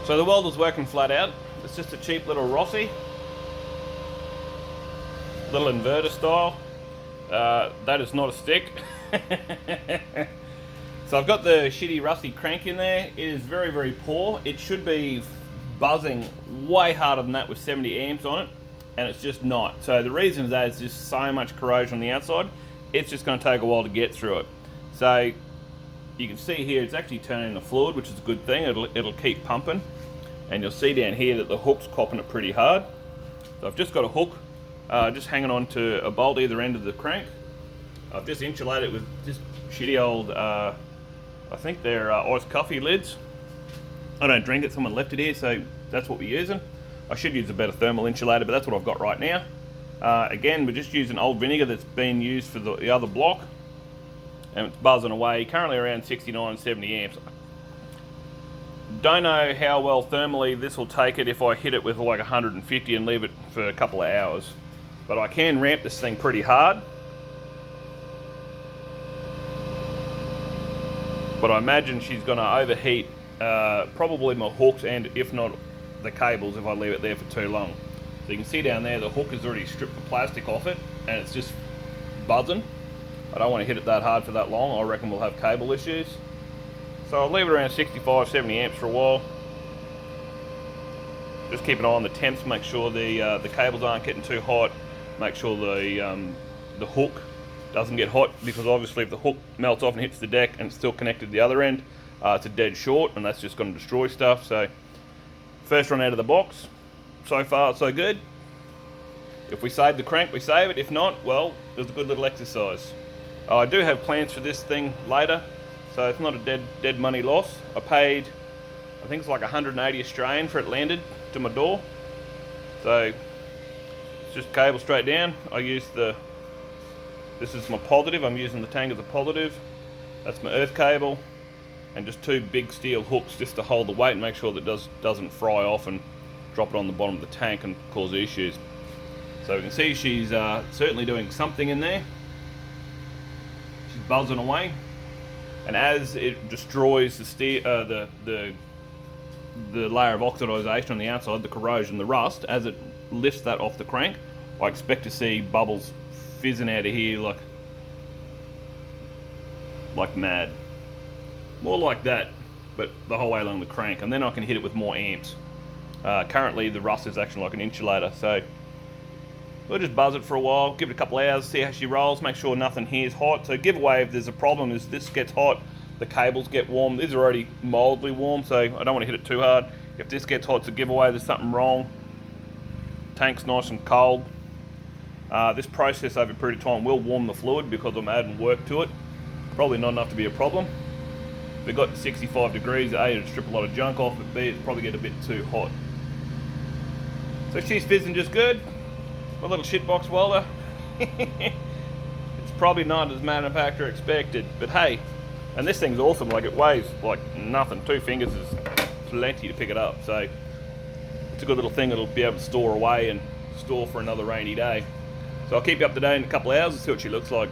So the welder's working flat out. It's just a cheap little Rossi, little inverter style. That is not a stick. So I've got the shitty rusty crank in there. It is very, very poor. It should be buzzing way harder than that with 70 amps on it, and it's just not. So the reason is that it's just so much corrosion on the outside, it's just going to take a while to get through it. So you can see here it's actually turning the fluid, which is a good thing. It'll keep pumping, and you'll see down here that the hook's copping it pretty hard. So I've just got a hook just hanging on to a bolt either end of the crank. I've just insulated it with just shitty old I think they're ice coffee lids. I don't drink it, someone left it here, so that's what we're using. I should use a better thermal insulator, but that's what I've got right now. Again, we're just using old vinegar that's been used for the other block, and it's buzzing away, currently around 69, 70 amps. Don't know how well thermally this will take it if I hit it with like 150 and leave it for a couple of hours. But I can ramp this thing pretty hard. But I imagine she's going to overheat probably my hooks, and if not the cables, if I leave it there for too long. So you can see down there the hook has already stripped the plastic off it, and it's just buzzing. I don't want to hit it that hard for that long. I reckon we'll have cable issues. So I'll leave it around 65, 70 amps for a while. Just keep an eye on the temps, make sure the cables aren't getting too hot. Make sure the hook doesn't get hot, because obviously if the hook melts off and hits the deck and it's still connected to the other end, it's a dead short, and that's just going to destroy stuff. So first run out of the box, so far so good. If we save the crank, we save it. If not, well, it was a good little exercise. I do have plans for this thing later, so it's not a dead money loss. I paid, I think it's like 180 Australian for it landed to my door. So it's just cable straight down. I use this is my positive, I'm using the tank as a positive. That's my earth cable, and just two big steel hooks just to hold the weight and make sure that it doesn't fry off and drop it on the bottom of the tank and cause issues. So we can see she's certainly doing something in there. She's buzzing away, and as it destroys the steel, the layer of oxidization on the outside, the corrosion, the rust, as it lifts that off the crank, I expect to see bubbles fizzing out of here like mad. More like that, but the whole way along the crank, and then I can hit it with more amps. Currently the rust is acting like an insulator, so we'll just buzz it for a while, give it a couple hours, see how she rolls, make sure nothing here is hot. So giveaway if there's a problem is this gets hot, the cables get warm. These are already mildly warm, so I don't want to hit it too hard. If this gets hot, it's a giveaway, there's something wrong. Tank's nice and cold. This process over a period of time will warm the fluid because I'm adding work to it. Probably not enough to be a problem. If it got to 65 degrees, A, it'd strip a lot of junk off, but B, it'd probably get a bit too hot. So she's fizzing just good. My little shitbox welder. It's probably not as manufacturer expected, but hey, and this thing's awesome. Like, it weighs like nothing. 2 fingers is plenty to pick it up. So it's a good little thing. It'll be able to store away and store for another rainy day. So I'll keep you up to date in a couple of hours and see what she looks like.